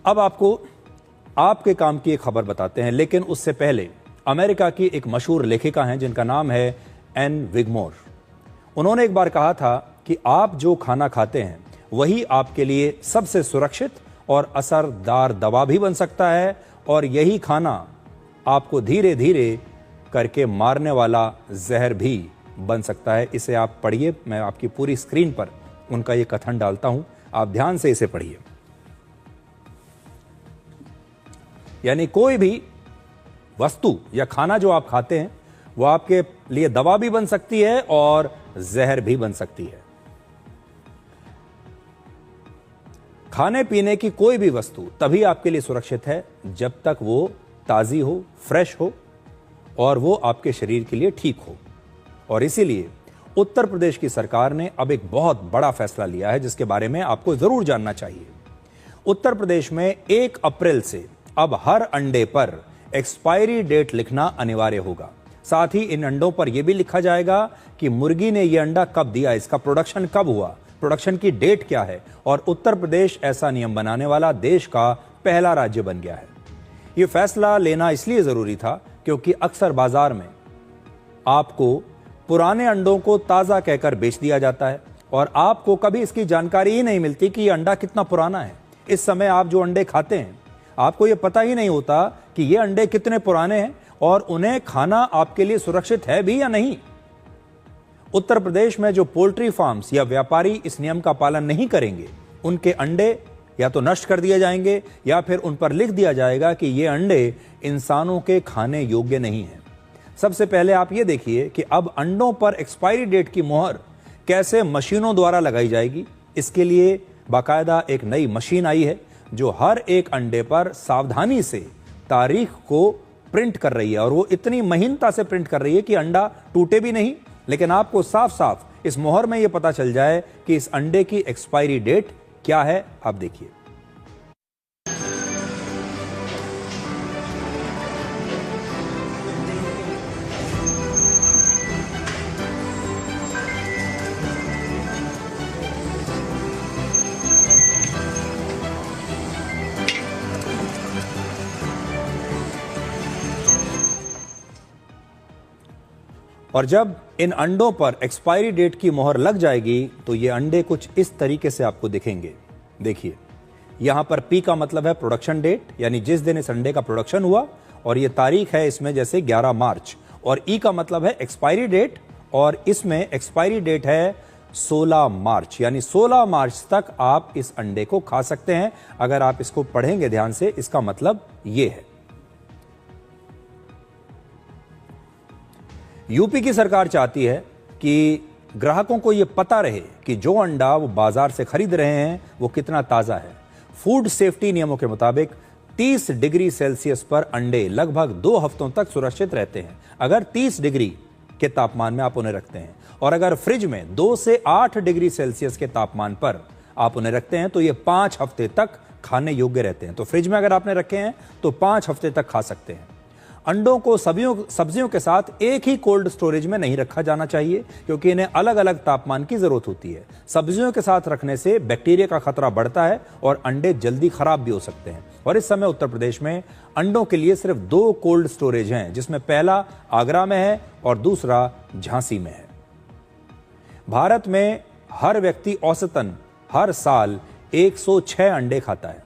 अब आपको आपके काम की एक खबर बताते हैं, लेकिन उससे पहले अमेरिका की एक मशहूर लेखिका हैं जिनका नाम है एन विगमोर। उन्होंने एक बार कहा था कि आप जो खाना खाते हैं वही आपके लिए सबसे सुरक्षित और असरदार दवा भी बन सकता है, और यही खाना आपको धीरे धीरे करके मारने वाला जहर भी बन सकता है। इसे आप पढ़िए, मैं आपकी पूरी स्क्रीन पर उनका ये कथन डालता हूं, आप ध्यान से इसे पढ़िए। यानी कोई भी वस्तु या खाना जो आप खाते हैं वो आपके लिए दवा भी बन सकती है और जहर भी बन सकती है। खाने पीने की कोई भी वस्तु तभी आपके लिए सुरक्षित है जब तक वो ताजी हो, फ्रेश हो और वो आपके शरीर के लिए ठीक हो। और इसीलिए उत्तर प्रदेश की सरकार ने अब एक बहुत बड़ा फैसला लिया है जिसके बारे में आपको जरूर जानना चाहिए। उत्तर प्रदेश में 1 अप्रैल से अब हर अंडे पर एक्सपायरी डेट लिखना अनिवार्य होगा। साथ ही इन अंडों पर यह भी लिखा जाएगा कि मुर्गी ने यह अंडा कब दिया, इसका प्रोडक्शन कब हुआ, प्रोडक्शन की डेट क्या है। और उत्तर प्रदेश ऐसा नियम बनाने वाला देश का पहला राज्य बन गया है। यह फैसला लेना इसलिए जरूरी था क्योंकि अक्सर बाजार में आपको पुराने अंडों को ताजा कहकर बेच दिया जाता है और आपको कभी इसकी जानकारी ही नहीं मिलती कि यह अंडा कितना पुराना है। इस समय आप जो अंडे खाते हैं आपको यह पता ही नहीं होता कि ये अंडे कितने पुराने हैं और उन्हें खाना आपके लिए सुरक्षित है भी या नहीं। उत्तर प्रदेश में जो पोल्ट्री फार्म्स या व्यापारी इस नियम का पालन नहीं करेंगे, उनके अंडे या तो नष्ट कर दिए जाएंगे या फिर उन पर लिख दिया जाएगा कि ये अंडे इंसानों के खाने योग्य नहीं है। सबसे पहले आप ये देखिए कि अब अंडों पर एक्सपायरी डेट की मुहर कैसे मशीनों द्वारा लगाई जाएगी। इसके लिए बाकायदा एक नई मशीन आई है जो हर एक अंडे पर सावधानी से तारीख को प्रिंट कर रही है, और वो इतनी महीनता से प्रिंट कर रही है कि अंडा टूटे भी नहीं, लेकिन आपको साफ साफ इस मोहर में यह पता चल जाए कि इस अंडे की एक्सपायरी डेट क्या है। आप देखिए, और जब इन अंडों पर एक्सपायरी डेट की मोहर लग जाएगी तो ये अंडे कुछ इस तरीके से आपको दिखेंगे। देखिए, यहां पर पी का मतलब है प्रोडक्शन डेट, यानी जिस दिन इस अंडे का प्रोडक्शन हुआ, और ये तारीख है इसमें जैसे 11 मार्च। और ई का मतलब है एक्सपायरी डेट, और इसमें एक्सपायरी डेट है 16 मार्च, यानी 16 मार्च तक आप इस अंडे को खा सकते हैं। अगर आप इसको पढ़ेंगे ध्यान से, इसका मतलब ये है। यूपी की सरकार चाहती है कि ग्राहकों को यह पता रहे कि जो अंडा वो बाजार से खरीद रहे हैं वो कितना ताजा है। फूड सेफ्टी नियमों के मुताबिक 30 डिग्री सेल्सियस पर अंडे लगभग 2 हफ्तों तक सुरक्षित रहते हैं, अगर 30 डिग्री के तापमान में आप उन्हें रखते हैं। और अगर फ्रिज में 2 से 8 डिग्री सेल्सियस के तापमान पर आप उन्हें रखते हैं तो ये 5 हफ्ते तक खाने योग्य रहते हैं। तो फ्रिज में अगर आपने रखे हैं तो 5 हफ्ते तक खा सकते हैं। अंडों को सब्जियों के साथ एक ही कोल्ड स्टोरेज में नहीं रखा जाना चाहिए क्योंकि इन्हें अलग अलग तापमान की जरूरत होती है। सब्जियों के साथ रखने से बैक्टीरिया का खतरा बढ़ता है और अंडे जल्दी खराब भी हो सकते हैं। और इस समय उत्तर प्रदेश में अंडों के लिए सिर्फ 2 कोल्ड स्टोरेज हैं, जिसमें पहला आगरा में है और दूसरा झांसी में है। भारत में हर व्यक्ति औसतन हर साल 106 अंडे खाता है।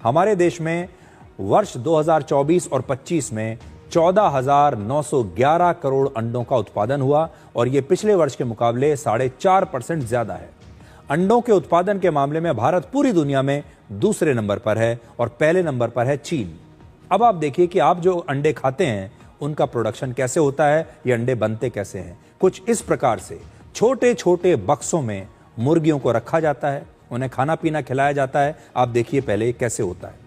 हमारे देश में वर्ष 2024 और 25 में 14,911 करोड़ अंडों का उत्पादन हुआ और यह पिछले वर्ष के मुकाबले 4.5% ज्यादा है। अंडों के उत्पादन के मामले में भारत पूरी दुनिया में दूसरे नंबर पर है और पहले नंबर पर है चीन। अब आप देखिए कि आप जो अंडे खाते हैं उनका प्रोडक्शन कैसे होता है, ये अंडे बनते कैसे हैं। कुछ इस प्रकार से छोटे छोटे बक्सों में मुर्गियों को रखा जाता है, उन्हें खाना पीना खिलाया जाता है। आप देखिए पहले कैसे होता है।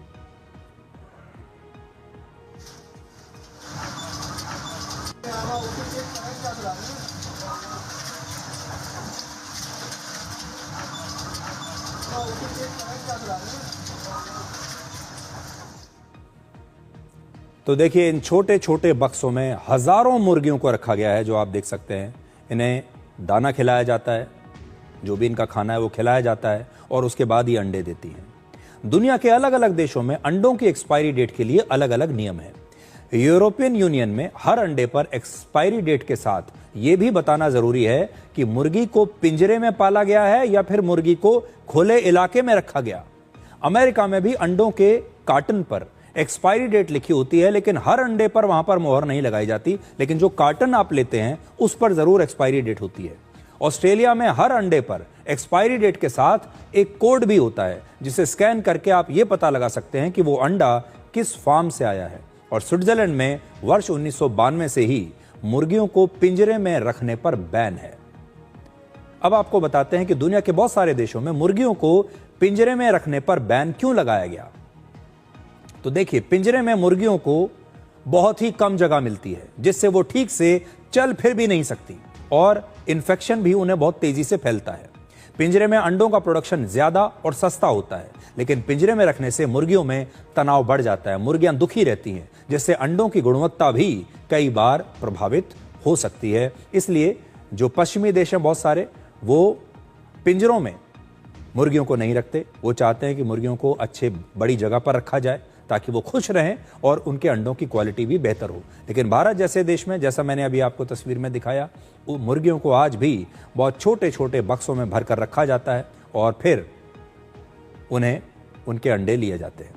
तो देखिए इन छोटे छोटे बक्सों में हजारों मुर्गियों को रखा गया है, जो आप देख सकते हैं। इन्हें दाना खिलाया जाता है, जो भी इनका खाना है वो खिलाया जाता है और उसके बाद ही अंडे देती हैं। दुनिया के अलग अलग देशों में अंडों की एक्सपायरी डेट के लिए अलग अलग नियम है। यूरोपियन यूनियन में हर अंडे पर एक्सपायरी डेट के साथ यह भी बताना जरूरी है कि मुर्गी को पिंजरे में पाला गया है या फिर मुर्गी को खुले इलाके में रखा गया। अमेरिका में भी अंडों के कार्टन पर एक्सपायरी डेट लिखी होती है, लेकिन हर अंडे पर वहां पर मोहर नहीं लगाई जाती, लेकिन जो कार्टन आप लेते हैं उस पर जरूर एक्सपायरी डेट होती है। ऑस्ट्रेलिया में हर अंडे पर एक्सपायरी डेट के साथ एक कोड भी होता है, जिसे स्कैन करके आप यह पता लगा सकते हैं कि वो अंडा किस फार्म से आया है। और स्विट्जरलैंड में वर्ष 1992 से ही मुर्गियों को पिंजरे में रखने पर बैन है। अब आपको बताते हैं कि दुनिया के बहुत सारे देशों में मुर्गियों को पिंजरे में रखने पर बैन क्यों लगाया गया। तो देखिए, पिंजरे में मुर्गियों को बहुत ही कम जगह मिलती है, जिससे वो ठीक से चल फिर भी नहीं सकती और इन्फेक्शन भी उन्हें बहुत तेजी से फैलता है। पिंजरे में अंडों का प्रोडक्शन ज्यादा और सस्ता होता है, लेकिन पिंजरे में रखने से मुर्गियों में तनाव बढ़ जाता है, मुर्गियां दुखी रहती हैं, जिससे अंडों की गुणवत्ता भी कई बार प्रभावित हो सकती है। इसलिए जो पश्चिमी देश हैं बहुत सारे, वो पिंजरों में मुर्गियों को नहीं रखते। वो चाहते हैं कि मुर्गियों को अच्छे बड़ी जगह पर रखा जाए ताकि वो खुश रहें और उनके अंडों की क्वालिटी भी बेहतर हो। लेकिन भारत जैसे देश में, जैसा मैंने अभी आपको तस्वीर में दिखाया, वो मुर्गियों को आज भी बहुत छोटे छोटे बक्सों में भरकर रखा जाता है और फिर उन्हें उनके अंडे लिए जाते हैं।